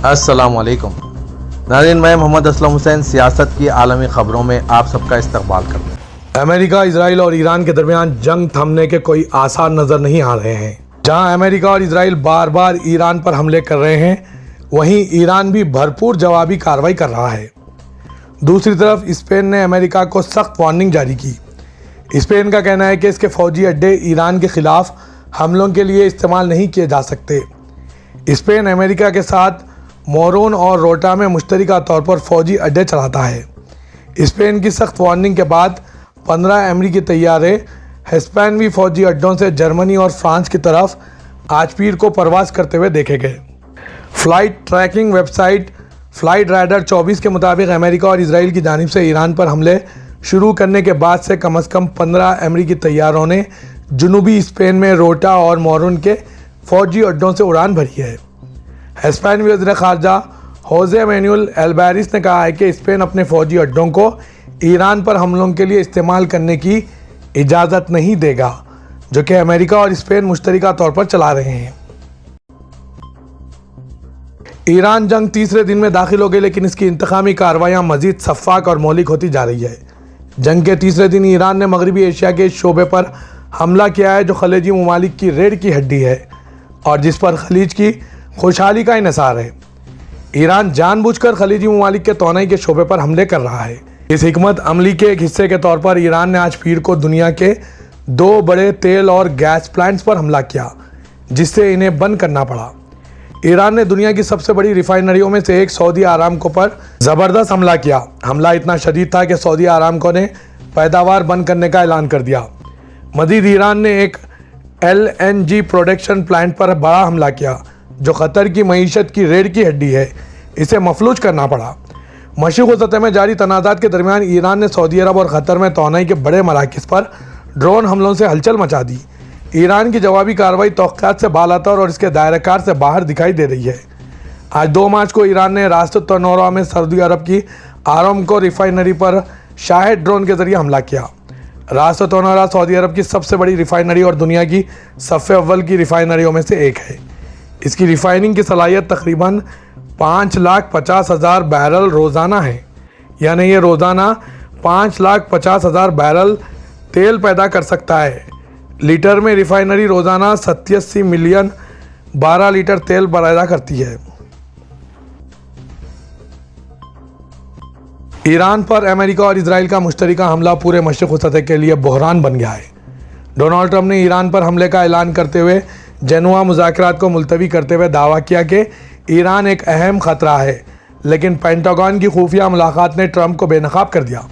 अस्सलाम वालेकुम नाज़रीन, मैं मोहम्मद असलम हुसैन सियासत की आलमी ख़बरों में आप सबका इस्तकबाल करता हूँ। अमेरिका, इजराइल और ईरान के दरमियान जंग थमने के कोई आसार नज़र नहीं आ रहे हैं। जहां अमेरिका और इजराइल बार बार ईरान पर हमले कर रहे हैं, वहीं ईरान भी भरपूर जवाबी कार्रवाई कर रहा है। दूसरी तरफ स्पेन ने अमेरिका को सख्त वार्निंग जारी की। स्पेन का कहना है कि इसके फौजी अड्डे ईरान के खिलाफ हमलों के लिए इस्तेमाल नहीं किए जा सकते। स्पेन अमेरिका के साथ मोरून और रोटा में मुश्तरका तौर पर फौजी अड्डे चलाता है। स्पेन की सख्त वार्निंग के बाद 15 अमेरिकी तैयारे हिस्पैनवी फौजी अड्डों से जर्मनी और फ्रांस की तरफ आज पीर को परवास करते हुए देखे गए। Flight tracking website flight rider 24 के मुताबिक अमेरिका और इजराइल की जानिब से ईरान पर हमले शुरू करने के बाद से कम 15 अमेरिकी तैयारों ने जुनूबी स्पेन में रोटा और मोरून के फौजी अड्डों से उड़ान भरी है। हिस्पैनवी वज़ीर ख़ारजा होजे मैनुअल एल्बारिस ने कहा है कि स्पेन अपने फौजी अड्डों को ईरान पर हमलों के लिए इस्तेमाल करने की इजाज़त नहीं देगा, जो कि अमेरिका और स्पेन मुश्तरका तौर पर चला रहे हैं। ईरान जंग तीसरे दिन में दाखिल हो गई, लेकिन इसकी इंतकामी कार्रवाइयाँ मज़ीद शफ़ाफ़ और मौलिक होती जा रही है। जंग के तीसरे दिन ईरान ने मगरबी एशिया के शोबे पर हमला किया है, जो खलीजी ममालिक की रीढ़ की हड्डी है और जिस पर खलीज की खुशहाली का इन्हिसार है। ईरान जानबूझकर खलीजी ममालिक के तोनाई के शोबे पर हमले कर रहा है। इस हिकमत अमली के एक हिस्से के तौर पर ईरान ने आज पीर को दुनिया के 2 बड़े तेल और गैस प्लांट्स पर हमला किया, जिससे इन्हें बंद करना पड़ा। ईरान ने दुनिया की सबसे बड़ी रिफाइनरियों में से एक सऊदी आरामको पर ज़बरदस्त हमला किया। हमला इतना शदीद था कि सऊदी आरामको ने पैदावार बंद करने का ऐलान कर दिया। मज़ीद ईरान ने एक LNG प्रोडक्शन प्लांट पर बड़ा हमला किया, जो क़तर की मईशत की रीढ़ की हड्डी है। इसे मफलूज करना पड़ा। मशरिक़ व सतह में जारी तनाज़ात के दरमियान ईरान ने सऊदी अरब और क़तर में तोनाई के बड़े मराकिज़ पर ड्रोन हमलों से हलचल मचा दी। ईरान की जवाबी कार्रवाई तौक़्क़ात से बालातर और इसके दायरेकार से बाहर दिखाई दे रही है। आज 2 मार्च को ईरान ने रास्त तनोरा में सऊदी अरब की आरामको रिफाइनरी पर शाहिद ड्रोन के ज़रिए हमला किया। रास्त तनोरा सऊदी अरब की सबसे बड़ी रिफाइनरी और दुनिया की सफ़े अव्वल की रिफाइनरियों में से एक है। इसकी रिफाइनिंग की सलाहियत तकरीबन 5,50,000 बैरल रोज़ाना है, यानी ये रोज़ाना 5,50,000 बैरल तेल पैदा कर सकता है। लीटर में रिफाइनरी रोज़ाना 87 मिलियन 12 लीटर तेल पैदा करती है। ईरान पर अमेरिका और इजराइल का मुश्तरका हमला पूरे मशरिक़ सतह के लिए बहरान बन गया है। डोनाल्ड ट्रंप ने ईरान पर हमले का ऐलान करते हुए जेनुआ मुज़ाकरात को मुलतवी करते हुए दावा किया कि ईरान एक अहम ख़तरा है, लेकिन पेंटागन की खुफिया मुलाकात ने ट्रंप को बेनकाब कर दिया।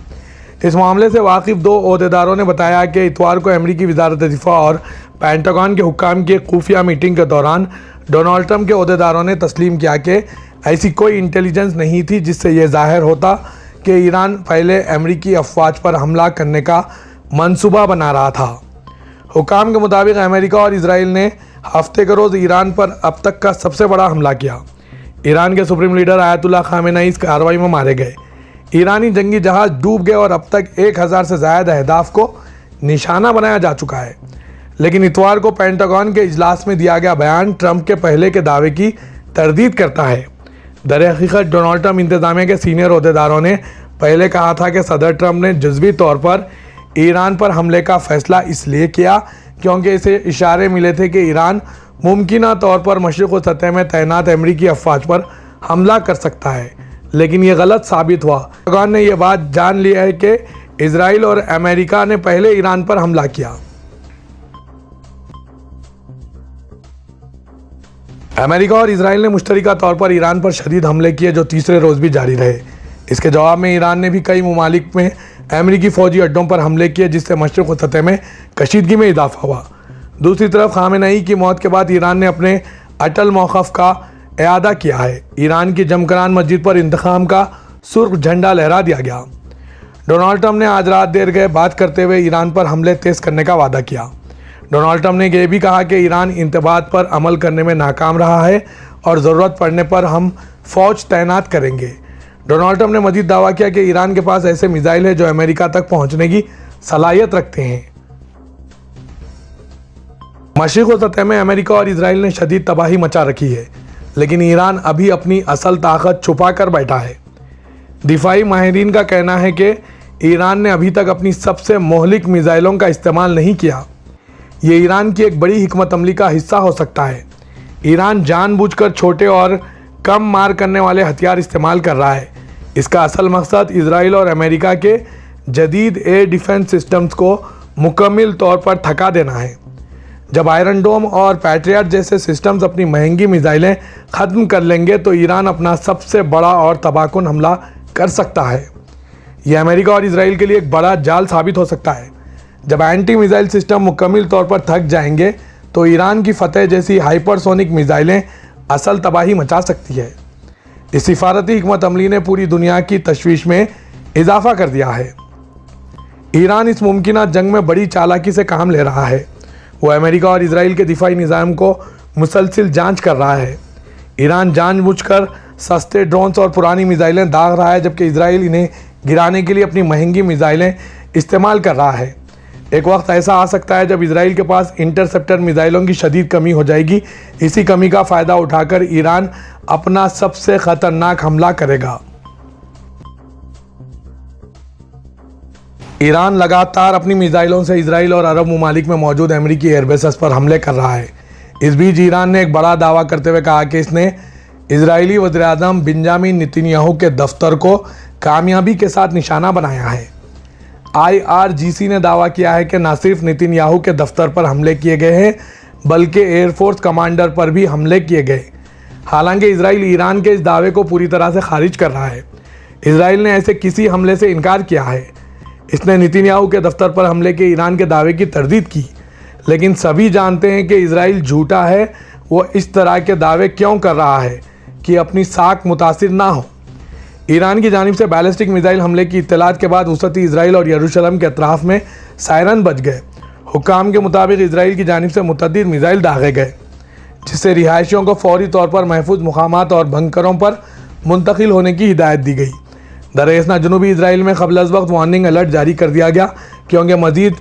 इस मामले से वाकिफ़ 2 ओहदेदारों ने बताया कि इतवार को अमरीकी वज़ारत दिफ़ा और पेंटागन के हुक्काम की एक खुफिया मीटिंग के दौरान डोनाल्ड ट्रंप के ओहदेदारों ने तस्लीम किया कि ऐसी कोई इंटेलिजेंस नहीं थी जिससे यह ज़ाहिर होता कि ईरान पहले अमरीकी अफवाज पर हमला करने का मनसूबा बना रहा था। हुक्काम के मुताबिक अमेरिका और इजराइल ने हफ्ते के रोज़ ईरान पर अब तक का सबसे बड़ा हमला किया। ईरान के सुप्रीम लीडर आयतुल्लाह खामेनेई इस कार्रवाई में मारे गए। ईरानी जंगी जहाज़ डूब गए और अब तक 1000 से ज़्यादा अहदाफ को निशाना बनाया जा चुका है। लेकिन इतवार को पेंटागन के इजलास में दिया गया बयान ट्रंप के पहले के दावे की तरदीद करता है। दरहकीकत डोनाल्ड ट्रंप इंतज़ामिया के सीनियर ओहदेदारों ने पहले कहा था कि सदर ट्रंप ने जुज़वी तौर पर ईरान पर हमले का फ़ैसला इसलिए किया क्योंकि इसे इशारे मिले थे कि ईरान मुमकिना तौर पर मशरिक़ सतह में तैनात अमरीकी अफवाज पर हमला कर सकता है, लेकिन ये गलत साबित हुआ। पेंटागन ने यह बात जान ली है कि इजराइल और अमेरिका ने पहले ईरान पर हमला किया। अमेरिका और इजराइल ने मुश्तरका तौर पर ईरान पर शदीद हमले किए, जो तीसरे रोज़ भी जारी रहे। इसके जवाब में ईरान ने भी कई ममालिक में अमरीकी फ़ौजी अड्डों पर हमले किए, जिससे मशरिक़ सतह में कशीदगी में इजाफा हुआ। दूसरी तरफ खामेनेई की मौत के बाद ईरान ने अपने अटल मौक़िफ़ का इआदा किया है। ईरान की जमकरान मस्जिद पर इंतकाम का सुर्ख झंडा लहरा दिया गया। डोनाल्ड ट्रंप ने आज रात देर गए बात करते हुए ईरान पर हमले तेज़ करने का वादा किया। डोनाल्ड ट्रंप ने यह भी कहा कि ईरान इंतबात पर अमल करने में नाकाम रहा है और ज़रूरत पड़ने पर हम फ़ौज तैनात करेंगे। डोनाल्ड ट्रंप ने मज़ीद दावा किया कि ईरान के पास ऐसे मिसाइल है जो अमेरिका तक पहुंचने की सलाहियत रखते हैं। मशरिक़ व सतह में अमेरिका और इजराइल ने शदीद तबाही मचा रखी है। लेकिन ईरान अभी अपनी असल ताकत छुपा कर बैठा है। दिफाई माहिरीन का कहना है कि ईरान ने अभी तक अपनी सबसे मोहलिक मिसाइलों का इस्तेमाल नहीं किया। ये ईरान की एक बड़ी हिकमत अमली का हिस्सा हो सकता है। ईरान जानबूझकर छोटे और कम मार करने वाले हथियार इस्तेमाल कर रहा है। इसका असल मकसद इजराइल और अमेरिका के जदीद एयर डिफेंस सिस्टम्स को मुकम्मल तौर पर थका देना है। जब आयरन डोम और पैट्रियट जैसे सिस्टम्स अपनी महंगी मिसाइलें ख़त्म कर लेंगे तो ईरान अपना सबसे बड़ा और तबाहकुन हमला कर सकता है। यह अमेरिका और इजराइल के लिए एक बड़ा जाल साबित हो सकता है। जब एंटी मिसाइल सिस्टम मुकम्मल तौर पर थक जाएंगे तो ईरान की फतेह जैसी हाइपरसोनिक मिसाइलें असल तबाही मचा सकती है। इस सिफारती हिकमत अमली ने पूरी दुनिया की तशवीश में इजाफा कर दिया है। ईरान इस मुमकिन जंग में बड़ी चालाकी से काम ले रहा है। वो अमेरिका और इजराइल के दिफाई निज़ाम को मुसलसिल जांच कर रहा है। ईरान जानबूझकर सस्ते ड्रोन्स और पुरानी मिसाइलें दाग रहा है, जबकि इजराइल इन्हें गिराने के लिए अपनी महंगी मिसाइलें इस्तेमाल कर रहा है। एक वक्त ऐसा आ सकता है जब इजराइल के पास इंटरसेप्टर मिसाइलों की शदीद कमी हो जाएगी। इसी कमी का फ़ायदा उठाकर ईरान अपना सबसे ख़तरनाक हमला करेगा। ईरान लगातार अपनी मिसाइलों से इजराइल और अरब ममालिक में मौजूद अमेरिकी एयरबेसेस पर हमले कर रहा है। इस बीच ईरान ने एक बड़ा दावा करते हुए कहा कि इसने इजरायली वज़ीर-ए-आज़म बेंजामिन नेतन्याहू के दफ्तर को कामयाबी के साथ निशाना बनाया है। IRGC ने दावा किया है कि न सिर्फ नेतन्याहू के दफ्तर पर हमले किए गए हैं बल्कि एयरफोर्स कमांडर पर भी हमले किए गए। हालांकि इजराइल ईरान के इस दावे को पूरी तरह से खारिज कर रहा है। इजराइल ने ऐसे किसी हमले से इनकार किया है। इसने नेतन्याहू के दफ्तर पर हमले के ईरान के दावे की तरदीद की, लेकिन सभी जानते हैं कि इजराइल झूठा है। वो इस तरह के दावे क्यों कर रहा है कि अपनी साख मुतासिर ना हो। ईरान की जानिब से बैलिस्टिक मिसाइल हमले की इत्तलात के बाद वसती इजराइल और यरूशलेम के अतराफ़ में सायरन बज गए। हुक्काम के मुताबिक इजराइल की जानिब से मुतअद्दिद मिसाइल दागे गए, जिससे रिहायशियों को फौरी तौर पर महफूज मुकामात और बंकरों पर मुंतकिल होने की हिदायत दी गई। दरअसल जनूबी इजराइल में क़ब्ल अज़ वक्त वार्निंग अलर्ट जारी कर दिया गया क्योंकि मज़ीद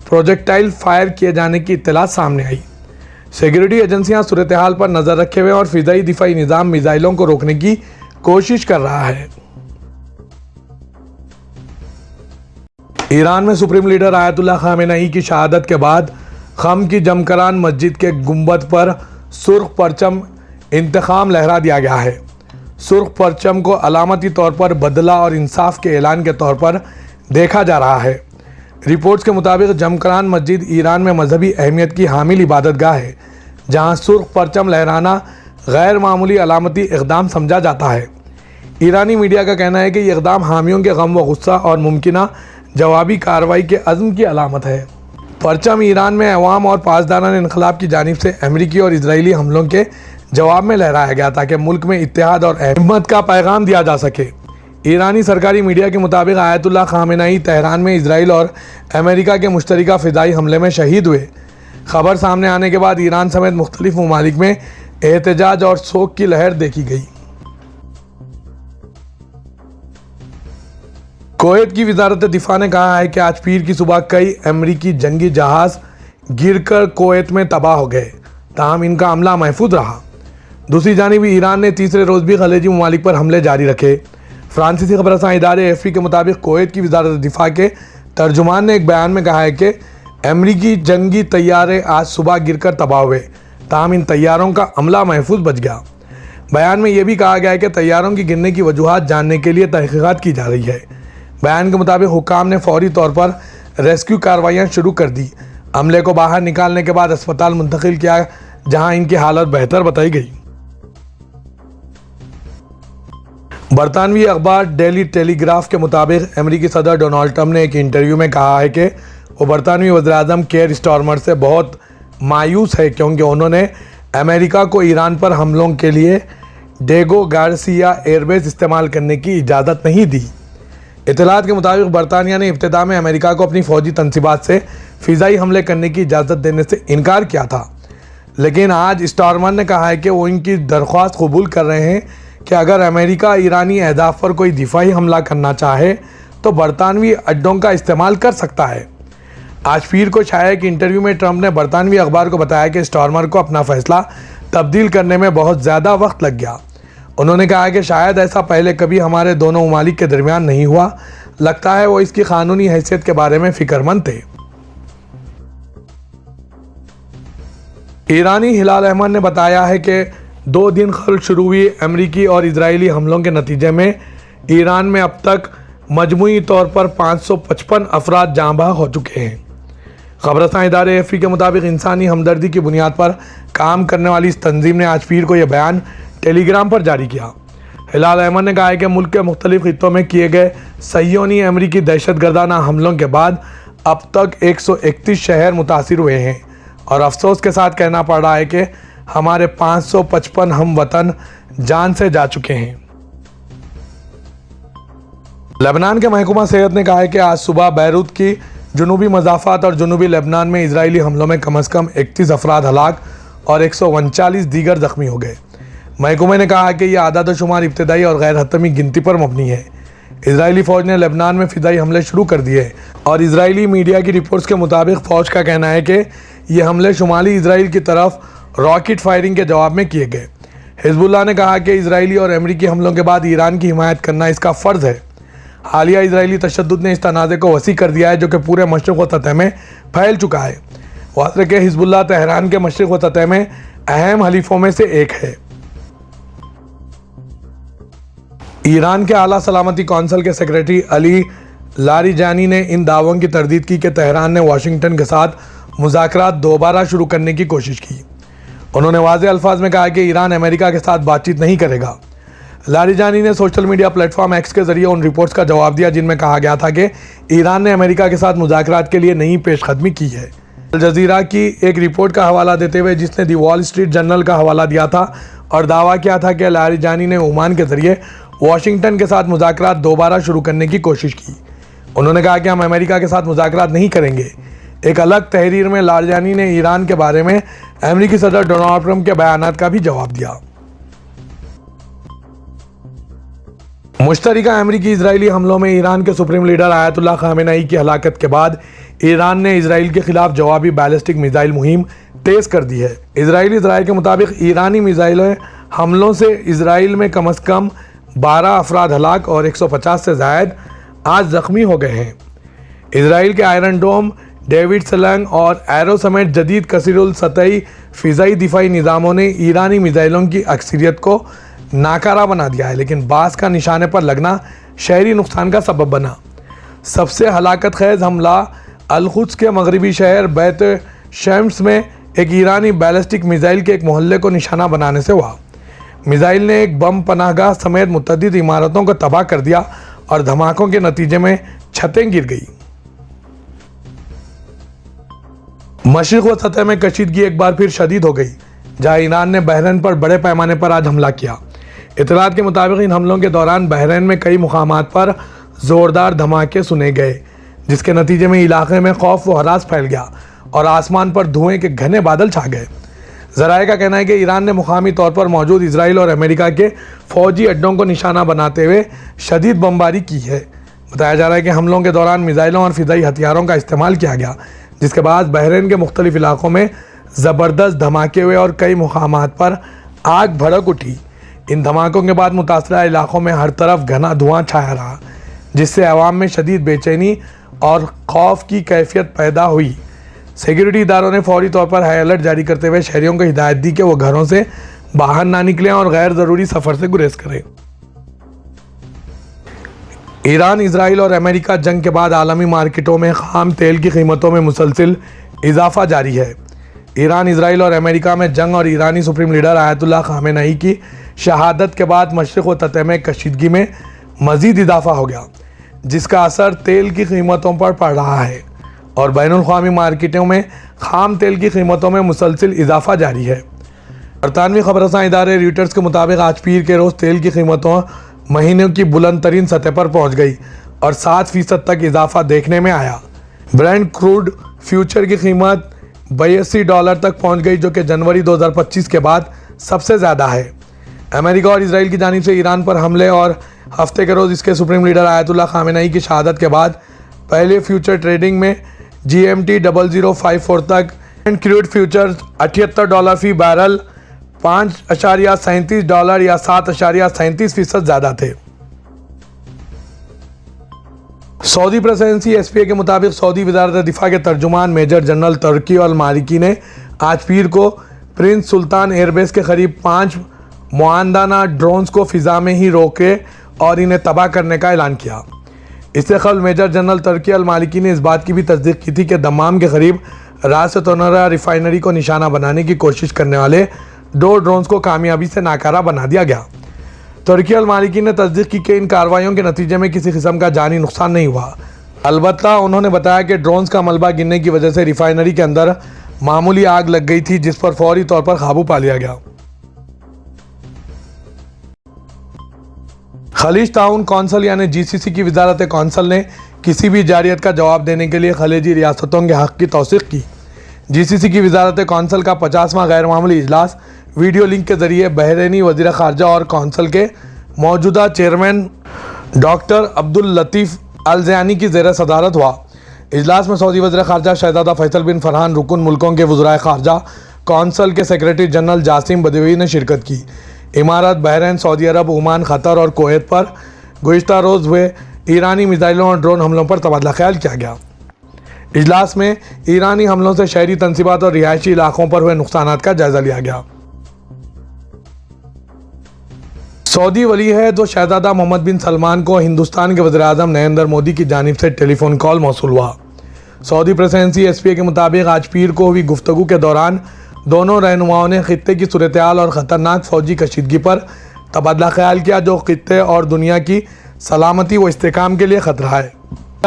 प्रोजेक्टाइल फायर किए जाने की इत्तलात सामने आई। सिक्योरिटी एजेंसियां सूरत हाल पर नज़र रखे हुए और फ़िज़ाई दिफाई निज़ाम मिसाइलों को रोकने की कोशिश कर रहा है। ईरान में सुप्रीम लीडर आयतुल्लाह खामेनेई की शहादत के बाद खम की जमकरान मस्जिद के गुंबद पर सुर्ख परचम इंतकाम लहरा दिया गया है। सुर्ख परचम को अलामती तौर पर बदला और इंसाफ के ऐलान के तौर पर देखा जा रहा है। रिपोर्ट्स के मुताबिक जमकरान मस्जिद ईरान में मजहबी अहमियत की हामिल इबादतगाह है, जहां सुर्ख परचम लहराना गैर मामूली अलामती इक़दाम समझा जाता है। ईरानी मीडिया का कहना है कि ये इक़दाम हामियों के गम व गुस्सा और मुमकिना जवाबी कार्रवाई के अज़्म की अलामत है। परचम ईरान में अवाम और पासदारान इनकलाब की जानिब से अमरीकी और इजरायली हमलों के जवाब में लहराया गया ताकि मुल्क में इत्तेहाद और हिम्मत का पैगाम दिया जा सके। ईरानी सरकारी मीडिया के मुताबिक आयतुल्लाह खामेनेई तेहरान में इजराइल और अमेरिका के मुश्तरका फ़िज़ाई हमले में शहीद हुए। खबर सामने आने के बाद ईरान समेत मुख्तलिफ ममालिक में एहतजाज और शोक की लहर देखी गई। कुवैत की वज़ारत दिफा ने कहा है कि आज पीर की सुबह कई अमरीकी जंगी जहाज़ गिरकर कुवैत में तबाह हो गए, ताहम इनका अमला महफूज रहा। दूसरी जानिब ईरान ने तीसरे रोज़ भी खलीजी ममालिक पर हमले जारी रखे। फ्रांसीसी खबरसां इदारे AFP के मुताबिक कुवैत की वज़ारत दिफा के तर्जुमान ने एक बयान में कहा है कि अमरीकी जंगी तैयारे आज सुबह गिरकर तबाह हुए, ताहम इन तैयारों का अमला महफूज बच गया। बयान में यह भी कहा गया है कि तैयारों की गिरने की वजूहात जानने के लिए तहक़ीक़ात की जा रही है। बयान के मुताबिक हुक्काम ने फौरी तौर पर रेस्क्यू कार्रवाइयाँ शुरू कर दी। अमले को बाहर निकालने के बाद अस्पताल मुंतकिल किया, जहाँ इनकी हालत बेहतर बताई गई। बरतानवी अखबार डेली टेलीग्राफ के मुताबिक अमेरिकी सदर डोनाल्ड ट्रंप ने एक इंटरव्यू में कहा है कि वो बरतानवी वज़ीर-ए-आज़म केयर स्टारमर से बहुत मायूस है क्योंकि उन्होंने अमेरिका को ईरान पर हमलों के लिए डेगो गार्सिया एयरबेस इस्तेमाल करने की इजाज़त नहीं दी। इत्तलात के मुताबिक बरतानिया ने इब्तिदा में अमेरिका को अपनी फ़ौजी तनसीबात से फ़िज़ाई हमले करने की इजाज़त देने से इनकार किया था, लेकिन आज स्टारमर ने कहा है कि वो इनकी दरख्वास्त कबूल कर रहे हैं कि अगर अमेरिका ईरानी अहदाफ पर कोई दिफाई हमला करना चाहे तो बरतानवी अड्डों का इस्तेमाल कर सकता है। आज पीर को शाया कि इंटरव्यू में ट्रंप ने बरतानवी अखबार को बताया कि स्टारमर को अपना फ़ैसला तब्दील करने में बहुत ज़्यादा वक्त लग गया। उन्होंने कहा कि शायद ऐसा पहले कभी हमारे दोनों ममालिक के दरमियान नहीं हुआ। लगता है वो इसकी कानूनी हैसियत के बारे में फिक्रमंद थे। ईरानी हिलाल अहमद ने बताया है कि 2 दिन कबल शुरू हुई अमरीकी और इजरायली हमलों के नतीजे में ईरान में अब तक मजमूई तौर पर 555 अफराद जाँ बहक हो चुके हैं। खबरसां इदारे एफपी के मुताबिक इंसानी हमदर्दी की बुनियाद पर काम करने वाली इस तंजीम ने आज पीर को यह बयान टेलीग्राम पर जारी किया। हिलाल अहमद ने कहा है कि मुल्क के मुख्तलिफ खित्तों में किए गए सह्योनी अमरीकी दहशतगर्दाना हमलों के बाद अब तक 131 शहर मुतासिर हुए हैं और अफसोस के साथ कहना पड़ रहा है कि हमारे 555 हम वतन जान से जा चुके हैं। लेबनान के महकमा सेहत ने कहा है कि आज सुबह बैरूत की जुनूबी मज़ाफ़ात और जुनूबी लेबनान में इजरायली हमलों में कम से कम 31 अफराद हलाक और 139 दीगर ज़ख्मी हो गए। महकमे ने कहा कि यह आदाद शुमार इब्तदाई और गैर हतमी गिनती पर मबनी है। इजरायली फ़ौज ने लेबनान में फ़िदाई हमले शुरू कर दिए और इजरायली मीडिया की रिपोर्ट्स के मुताबिक फ़ौज का कहना है कि ये हमले शुमाली इजराइल की तरफ रॉकेट फायरिंग के जवाब में किए गए। हिजबुल्लाह ने कहा कि इजरायली और अमरीकी हमलों के बाद ईरान की हिमायत करना इसका फ़र्ज़ है। हालिया इजरायली तशद्दुद ने इस तनाज़े को वसी कर दिया है जो कि पूरे मशरिक़ व सतह में फैल चुका है। वाज़ेह कि हिजबुल्लाह तेहरान के मशरिक़ व सतह में अहम हलीफों में से एक है। ईरान के आला सलामती कौंसिल के सेक्रेटरी अली लारिजानी ने इन दावों की तरदीद की कि तेहरान ने वाशिंगटन के साथ मुज़ाकरात दोबारा शुरू करने की कोशिश की। उन्होंने वाज़ेह अल्फाज में कहा कि ईरान अमेरिका के साथ बातचीत नहीं करेगा। लारिजानी ने सोशल मीडिया प्लेटफॉर्म एक्स के जरिए उन रिपोर्ट्स का जवाब दिया जिनमें कहा गया था कि ईरान ने अमेरिका के साथ मुज़ाकरात के लिए नई पेशकदमी की है। अल जज़ीरा की एक रिपोर्ट का हवाला देते हुए जिसने दी वॉल स्ट्रीट जर्नल का हवाला दिया था और दावा किया था कि लारिजानी ने ओमान के जरिए वाशिंगटन के साथ मुज़ाकरात दोबारा शुरू करने की कोशिश की। उन्होंने कहा कि हम अमेरिका के साथ मुज़ाकरात नहीं करेंगे। एक अलग तहरीर में लारिजानी ने ईरान के बारे में अमेरिकी सदर डोनाल्ड ट्रंप के बयानात का भी जवाब दिया। मुश्तरका अमरीकी इजरायली हमलों में ईरान के सुप्रीम लीडर आयतुल्लाह खामेनेई की हलाकत के बाद ईरान ने इसराइल के खिलाफ जवाबी बैलिस्टिक मिसाइल मुहिम तेज़ कर दी है। इजरायली ज़राए के मुताबिक ईरानी मिसाइल हमलों से इसराइल में कम से कम 12 अफराद हलाक और 150 से ज़ायद आज ज़ख्मी हो गए हैं। इसराइल के आयरन डोम, डेविड सलंग और एरो समेत जदीद कसीरुल सतही फ़िज़ाई दिफाई निज़ामों ने ईरानी मिसाइलों की अक्सरियत को नाकारा बना दिया है, लेकिन बास का निशाने पर लगना शहरी नुकसान का सबब बना। सबसे हलाकत खेज़ हमला अल-कुद्स के मगरबी शहर बैत शम्स में एक ईरानी बैलिस्टिक मिसाइल के एक मोहल्ले को निशाना बनाने से हुआ। मिसाइल ने एक बम पनाहगाह समेत मुतअद्दिद इमारतों को तबाह कर दिया और धमाकों के नतीजे में छतें गिर गई। मशरिक़ व सतह में कशीदगी एक बार फिर शदीद हो गई जहाँ ईरान ने बहरीन पर बड़े पैमाने पर आज हमला किया। इतलात के मुताबिक इन हमलों के दौरान बहरीन में कई मुकामात पर ज़ोरदार धमाके सुने गए जिसके नतीजे में इलाके में खौफ व हरास फैल गया और आसमान पर धुएं के घने बादल छा गए। ज़राए का कहना है कि ईरान ने मुकामी तौर पर मौजूद इसराइल और अमेरिका के फ़ौजी अड्डों को निशाना बनाते हुए शदीद बमबारी की है। बताया जा रहा है कि हमलों के दौरान मिसाइलों और फ़िज़ाई हथियारों का इस्तेमाल किया गया जिसके बाद बहरीन के मुख्तलिफ इलाकों में ज़बरदस्त धमाके हुए और कई मुकामात पर आग भड़क उठी। इन धमाकों के बाद मुतासरा इलाकों में हर तरफ घना धुआं छाया रहा जिससे अवाम में शदीद बेचैनी और खौफ की कैफियत पैदा हुई। सिक्योरिटी इदारों ने फौरी तौर पर हाई अलर्ट जारी करते हुए शहरियों को हिदायत दी कि वो घरों से बाहर ना निकलें और गैर ज़रूरी सफ़र से गुरेज करें। ईरान, इसराइल और अमेरिका जंग के बाद आलमी मार्केटों में खाम तेल की कीमतों में मुसलसिल इजाफा जारी है। ईरान, इसराइल और अमेरिका में जंग और ईरानी सुप्रीम लीडर आयतुल्लाह खामेनेई की शहादत के बाद मशरिक़ व सतह में कशीदगी में मज़ीद इजाफा हो गया जिसका असर तेल की कीमतों पर पड़ रहा है और बैनुल-अक़वामी मार्केटों में खाम तेल की कीमतों में मुसलसिल इजाफा जारी है। बरतानवी खबरसां इदारे रॉयटर्स के मुताबिक आज पीर के रोज़ तेल की कीमतों महीनों की बुलंद तरीन सतह पर पहुँच गई और 7% तक इजाफा देखने में आया। ब्रेंट क्रूड फ्यूचर की कीमत $82 तक पहुँच गई जो कि जनवरी 2025 के बाद सबसे ज़्यादा है। अमेरिका और इसराइल की जानिब से ईरान पर हमले और हफ्ते के रोज़ इसके सुप्रीम लीडर आयतुल्लाह खामेनेई की शहादत के बाद पहले फ्यूचर ट्रेडिंग में GMT 0054 तक क्रूड फ्यूचर्स $78 फ़ी बैरल $5.37 या 7.37% ज़्यादा थे। सऊदी प्रेसिडेंसी एसपीए के मुताबिक सऊदी वज़ारत दिफा के तर्जुमान मेजर जनरल तुर्की अल मालिकी ने आज पीर को प्रिंस सुल्तान एयरबेस के करीब 5 मुआंदाना ड्रोन्स को फ़िज़ा में ही रोके और इन्हें तबाह करने का ऐलान किया। इससे कबल मेजर जनरल तुर्की अल मालिकी ने इस बात की भी तस्दीक की थी कि दमाम के करीब रास तोनरा रिफाइनरी को निशाना बनाने की कोशिश करने वाले 2 ड्रोन्स को कामयाबी से नाकारा बना दिया गया। तुर्की अल मालिकी ने तस्दीक की कि इन कार्रवाइयों के नतीजे में किसी किस्म का जानी नुकसान नहीं हुआ। अलबत्ता उन्होंने बताया कि ड्रोन्स का मलबा गिरने की वजह से रिफाइनरी के अंदर मामूली आग लग गई थी, जिस पर फौरी तौर पर काबू पा लिया गया। खलीज ताउन कौंसिल यानी जीसीसी की वजारत कौंसिल ने किसी भी जारियत का जवाब देने के लिए खलीजी रियासतों के हक़ की तौसीक़ की। जीसीसी की वजारत कौंसिल का 50वां गैर मामूली इजलास वीडियो लिंक के ज़रिए बहरीनी वज़ीर ख़ारजा और कौंसिल के मौजूदा चेयरमैन डॉक्टर अब्दुल लतीफ़ अल ज़यानी की ज़ेर सदारत हुआ। इजलास में सऊदी वज़ीर ख़ारजा शहज़ादा फैसल बिन फरहान, रुकन मुल्कों के वज़राए ख़ारजा, कौंसिल के सेक्रेटरी जनरल जासिम बदवी ने शिरकत की। इमारत, बहरीन, सऊदी अरब, ओमान, क़तर और कुवैत पर गुज़िश्ता रोज़ हुए ईरानी मिसाइलों और ड्रोन हमलों पर तबादला ख्याल किया गया। इजलास में ईरानी हमलों से शहरी तनसीबात और रिहायशी इलाकों पर हुए नुकसानात का जायजा लिया गया। सऊदी वली है तो शहजादा मोहम्मद बिन सलमान को हिंदुस्तान के वज़ीर आज़म नरेंद्र मोदी की जानिब से टेलीफोन कॉल मौसूल हुआ। सऊदी प्रेसिडेंसी एसपीए के मुताबिक आज पीर को हुई गुफ्तगू के दौरान दोनों रहनुमाओं ने खित्ते की सूरत-ए-हाल और ख़तरनाक फ़ौजी कशीदगी पर तबादला ख्याल किया, जो खित्ते और दुनिया की सलामती व इस्तेहकाम के लिए ख़तरा है।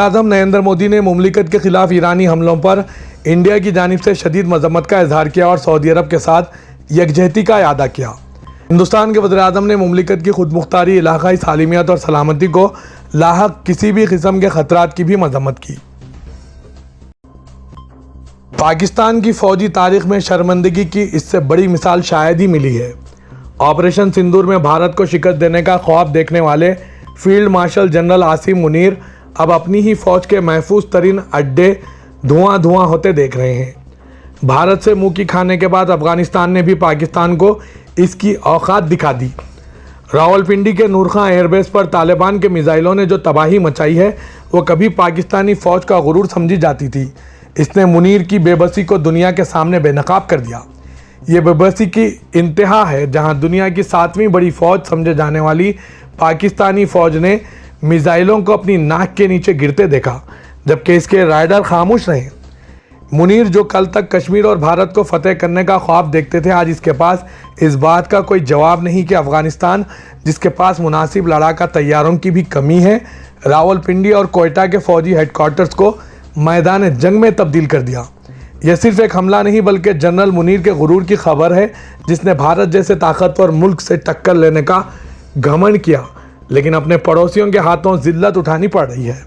आज़म नरेंद्र मोदी ने मुमलिकत के ख़िलाफ़ ईरानी हमलों पर इंडिया की जानिब से शदीद मज़म्मत का इजहार किया और सऊदी अरब के साथ यकजहती का इआदा किया। हिंदुस्तान के वज़ीर आज़म ने मुमलिकत की खुद मुख्तारी, इलाक़ाई सालिमियत और सलामती को लाहक किसी भी किस्म के ख़तरात की भी मज़म्मत की। पाकिस्तान की फ़ौजी तारीख़ में शर्मिंदगी की इससे बड़ी मिसाल शायद ही मिली है। ऑपरेशन सिंदूर में भारत को शिकस्त देने का ख्वाब देखने वाले field marshal general Asim Munir अब अपनी ही फ़ौज के महफूज तरीन अड्डे धुआं होते देख रहे हैं। भारत से मुँह की खाने के बाद अफ़गानिस्तान ने भी पाकिस्तान को इसकी औकात दिखा दी। रावलपिंडी के नूर खां एयरबेस पर तालिबान के मिसाइलों ने जो तबाही मचाई है वो कभी पाकिस्तानी फ़ौज का गुरूर समझी जाती थी। इसने मुनीर की बेबसी को दुनिया के सामने बेनकाब कर दिया। ये बेबसी की इंतहा है जहां दुनिया की 7वीं बड़ी फ़ौज समझे जाने वाली पाकिस्तानी फ़ौज ने मिसाइलों को अपनी नाक के नीचे गिरते देखा, जबकि इसके राइडर खामोश रहे। मुनीर जो कल तक कश्मीर और भारत को फतेह करने का ख्वाब देखते थे, आज इसके पास इस बात का कोई जवाब नहीं कि अफ़गानिस्तान, जिसके पास मुनासिब लड़ाका तैयारों की भी कमी है, रावलपिंडी और कोयटा के फ़ौजी हेडक्वार्टर्स को मैदान जंग में तब्दील कर दिया। यह सिर्फ एक हमला नहीं बल्कि जनरल मुनीर के गुरूर की खबर है, जिसने भारत जैसे ताकतवर मुल्क से टक्कर लेने का घमंड किया, लेकिन अपने पड़ोसियों के हाथों जिल्लत उठानी पड़ रही है।